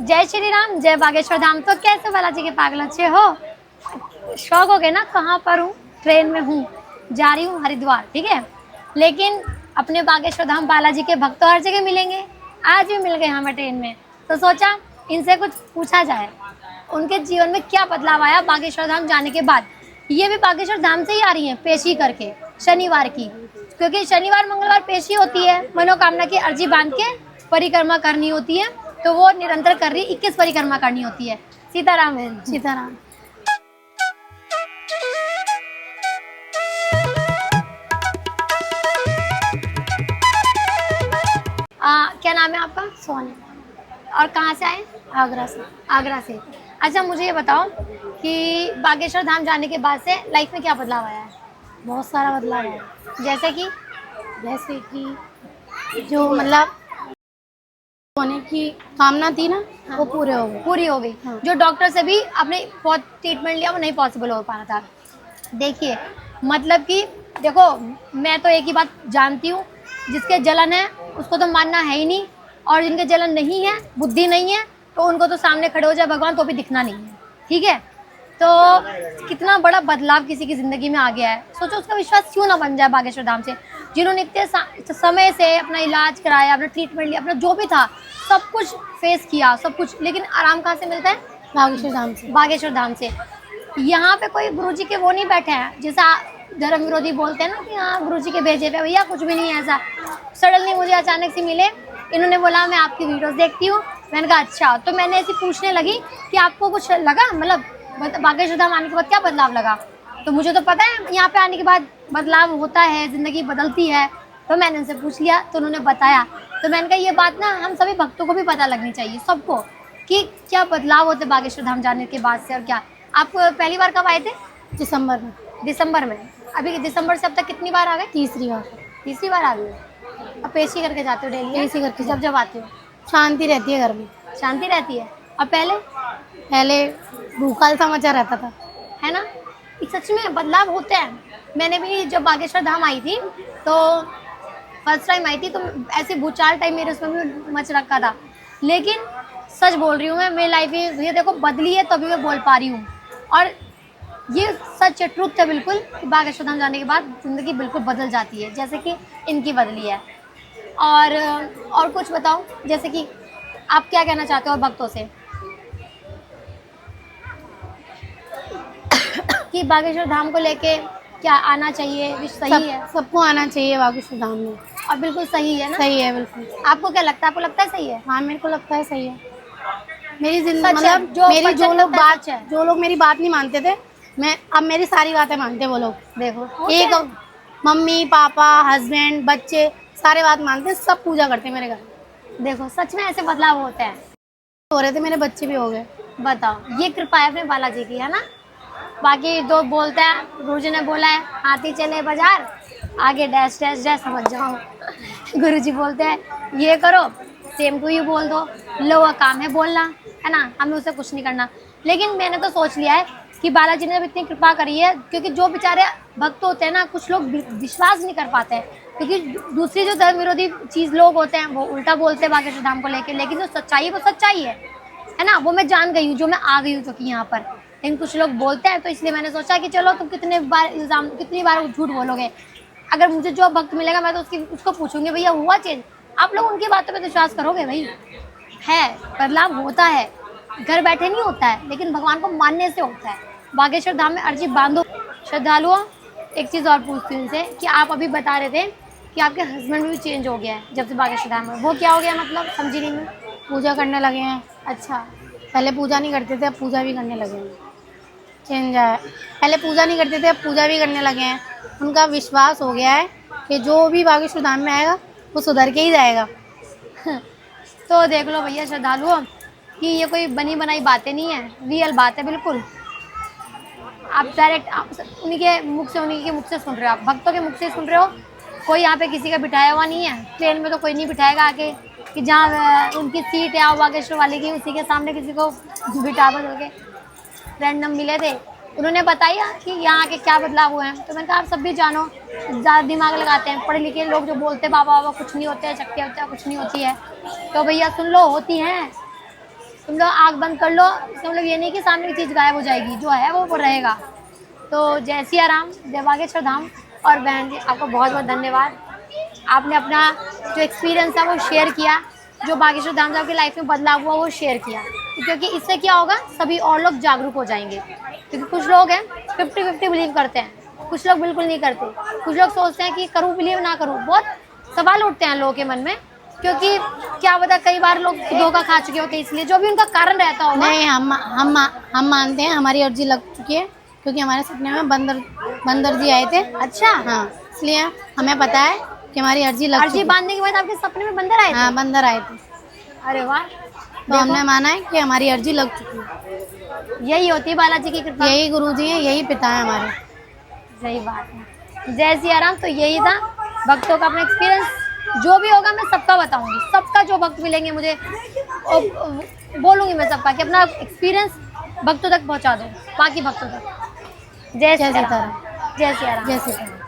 जय श्री राम, जय बागेश्वर धाम। तो कैसे बालाजी के पागल अच्छे हो? शौक हो गए ना कहाँ पर हूँ? ट्रेन में हूँ, जा रही हूँ हरिद्वार, ठीक है। लेकिन अपने बागेश्वर धाम बालाजी के भक्त तो हर जगह मिलेंगे। आज भी मिल गए हमें ट्रेन में, तो सोचा इनसे कुछ पूछा जाए, उनके जीवन में क्या बदलाव आया बागेश्वर धाम जाने के बाद। ये भी बागेश्वर धाम से ही आ रही हैं पेशी करके शनिवार की, क्योंकि शनिवार मंगलवार पेशी होती है, मनोकामना की अर्जी बांध के परिक्रमा करनी होती है। तो वो निरंतर कर रही 21 परिक्रमा करनी होती है। सीताराम है, सीताराम। क्या नाम है आपका? सोनी। और कहाँ से आए? आगरा से। आगरा से। अच्छा, मुझे ये बताओ कि बागेश्वर धाम जाने के बाद से लाइफ में क्या बदलाव आया है? बहुत सारा बदलाव है, जैसे कि जो मतलब होने की कामना थी ना, हाँ, वो पूरे हो गए। पूरी हो गई। हाँ। जो डॉक्टर से भी आपने बहुत ट्रीटमेंट लिया, वो नहीं पॉसिबल हो पा रहा था। देखिए, मतलब कि देखो, मैं तो एक ही बात जानती हूँ, जिसके जलन है उसको तो मानना है ही नहीं, और जिनके जलन नहीं है, बुद्धि नहीं है, तो उनको तो सामने खड़े हो जाए भगवान तो भी दिखना नहीं है, ठीक है। तो कितना बड़ा बदलाव किसी की ज़िंदगी में आ गया है। सोचो उसका विश्वास क्यों ना बन जाए बागेश्वर धाम से, जिन्होंने इतने समय से अपना इलाज कराया, अपना ट्रीटमेंट लिया, अपना जो भी था सब कुछ फेस किया, सब कुछ, लेकिन आराम कहाँ से मिलता है? बागेश्वर धाम से। बागेश्वर धाम से। यहाँ पे कोई गुरुजी के वो नहीं बैठे हैं, जैसा धर्म विरोधी बोलते हैं ना कि हाँ गुरुजी के भेजे पे, भैया कुछ भी नहीं है ऐसा। सडनली मुझे अचानक से मिले, इन्होंने बोला मैं आपकी वीडियोस देखती हूँ। मैंने कहा अच्छा, तो मैंने ऐसे पूछने लगी कि आपको कुछ लगा, मतलब बागेश्वर धाम आने के बाद क्या बदलाव लगा। तो मुझे तो पता है यहाँ पे आने के बाद बदलाव होता है, ज़िंदगी बदलती है। तो मैंने उनसे पूछ लिया, तो उन्होंने बताया। तो मैंने कहा ये बात ना हम सभी भक्तों को भी पता लगनी चाहिए, सबको, कि क्या बदलाव होते बागेश्वर धाम जाने के बाद से। और क्या आप पहली बार कब आए थे? दिसंबर में। दिसंबर में। अभी दिसंबर से अब तक कितनी बार आ गए? तीसरी बार। तीसरी बार आ गई। अब पेशी करके जाते हो डेली? पेशी करके जब जब आते हो शांति रहती है घर में। शांति रहती है। और पहले भूखाल सा मचा रहता था, है ना, सच में बदलाव होते हैं। मैंने भी जब बागेश्वर धाम आई थी, तो फर्स्ट टाइम आई थी, तो ऐसे भूचाल टाइम मेरे उसमें भी मच रखा था। लेकिन सच बोल रही हूँ मैं, मेरी लाइफ ये देखो बदली है, तभी मैं बोल पा रही हूँ। और ये सच है, ट्रुथ है बिल्कुल, कि बागेश्वर धाम जाने के बाद ज़िंदगी बिल्कुल बदल जाती है, जैसे कि इनकी बदली है। और कुछ बताओ, जैसे कि आप क्या कहना चाहते हो भक्तों से कि बागेश्वर धाम को लेके क्या आना चाहिए? सही है? सबको आना चाहिए बागेश्वर धाम में। और बिल्कुल सही है ना? सही है बिल्कुल। आपको क्या लगता है? आपको लगता है सही है? हाँ, मेरे को लगता है सही है। मेरी जिंदगी सच है, मतलब जो मेरी वचन लगता है। जो लोग मेरी बात नहीं मानते थे, मैं अब मेरी सारी बातें मानते हैं वो लोग। देखो एक मम्मी पापा हस्बैंड बच्चे सारे बात मानते हैं, सब पूजा करते हैं मेरे घर। देखो सच में ऐसे बदलाव होते हैं। हो रहे थे, मेरे बच्चे भी हो गए। बताओ, ये कृपा है अपने बालाजी की, है ना। बाकी तो बोलता है, गुरुजी ने बोला है हाथी चले बाजार, आगे डैश डैश डैश, समझ जाओ। गुरुजी बोलते हैं ये करो, सेम टू यू बोल दो, लो वो काम है बोलना, है ना, हमें उससे कुछ नहीं करना। लेकिन मैंने तो सोच लिया है कि बालाजी ने जब इतनी कृपा करी है, क्योंकि जो बेचारे भक्त होते हैं ना, कुछ लोग विश्वास नहीं कर पाते हैं, क्योंकि दूसरी जो धर्म विरोधी चीज़ लोग होते हैं वो उल्टा बोलते हैं बागेश्वर धाम को लेके, लेकिन जो सच्चाई है वो सच्चाई है ना। वो मैं जान गई हूँ, जो मैं आ गई हूँ क्योंकि यहाँ पर। लेकिन कुछ लोग बोलते हैं, तो इसलिए मैंने सोचा कि चलो तुम कितनी बार झूठ बोलोगे। अगर मुझे जो भक्त मिलेगा मैं तो उसको पूछूंगी भैया हुआ चेंज? आप लोग उनकी बातों पे विश्वास करोगे? भाई है, बदलाव होता है, घर बैठे नहीं होता है, लेकिन भगवान को मानने से होता है। बागेश्वर धाम में अर्जी बांधो। श्रद्धालुओं, एक चीज़ और पूछती हूँ उनसे कि आप अभी बता रहे थे कि आपके हस्बैंड भी चेंज हो गया है जब से बागेश्वर धाम में, वो क्या हो गया मतलब? समझी नहीं मैं। पूजा करने लगे हैं। अच्छा, पहले पूजा नहीं करते थे, अब पूजा भी करने लगे हैं। चेंज आया। पहले पूजा नहीं करते थे, अब पूजा भी करने लगे हैं। उनका विश्वास हो गया है कि जो भी बागेश्वर धाम में आएगा वो सुधर के ही जाएगा। तो देख लो भैया श्रद्धालुओं कि ये कोई बनी बनाई बातें नहीं है, रियल बात है बिल्कुल। आप डायरेक्ट उन्हीं के मुख से सुन रहे हो, आप भक्तों के मुख से सुन रहे हो। कोई यहाँ पे किसी का बिठाया हुआ नहीं है। ट्रेन में तो कोई नहीं बिठाएगा आके कि जहाँ उनकी सीट है बागेश्वर वाले की, उसी के सामने किसी को बिठा बदल के। रैंडम मिले थे, उन्होंने बताया कि यहाँ के क्या बदलाव हुए हैं। तो मैंने कहा आप सब भी जानो, ज़्यादा दिमाग लगाते हैं पढ़े लिखे लोग जो बोलते हैं बाबा बाबा कुछ नहीं होते हैं, शक्तियाँ होती है कुछ नहीं होती है, तो भैया सुन लो होती हैं। तुम लोग आँख बंद कर लो, इसका मतलब ये नहीं कि सामने की चीज़ गायब हो जाएगी, जो है वो रहेगा। तो जय सिया राम, जय बागेश्वर धाम। और बहन जी आपको बहुत बहुत धन्यवाद, आपने अपना जो एक्सपीरियंस है वो शेयर किया, जो बागेश्वर धाम से आपकी लाइफ में बदलाव हुआ वो शेयर किया, क्योंकि इससे क्या होगा, सभी और लोग जागरूक हो जाएंगे। क्योंकि कुछ लोग हैं 50-50 बिलीव करते हैं, कुछ लोग बिल्कुल नहीं करते, कुछ लोग सोचते हैं कि करूँ बिलीव ना करूँ, बहुत सवाल उठते हैं लोगों के मन में, क्योंकि क्या पता कई बार लोग धोखा खा चुके होते हैं, इसलिए जो भी उनका कारण रहता होगा। नहीं, हम मानते हैं, हमारी अर्जी लग चुकी है, क्योंकि हमारे सपने में बंदर जी आए थे। अच्छा, हाँ, इसलिए हमें पता है कि हमारी अर्जी लग चुकी अर्जी है। बांधने के बाद आपके सपने में बंदर आए थे? हाँ, बंदर आए थे, अरे वाह, तो हमने माना है कि हमारी अर्जी लग चुकी है। यही होती है बालाजी की कृपा। यही गुरुजी हैं, यही पिता है हमारे। सही बात है। जय सिया राम। तो यही था भक्तों का अपना एक्सपीरियंस, जो भी होगा मैं सबका बताऊंगी, सबका जो भक्त मिलेंगे मुझे बोलूंगी मैं सबका, कि अपना एक्सपीरियंस भक्तों तक पहुंचा दो, बाकी भक्तों तक। जय सिया राम। जय सिया राम। जय सिया राम।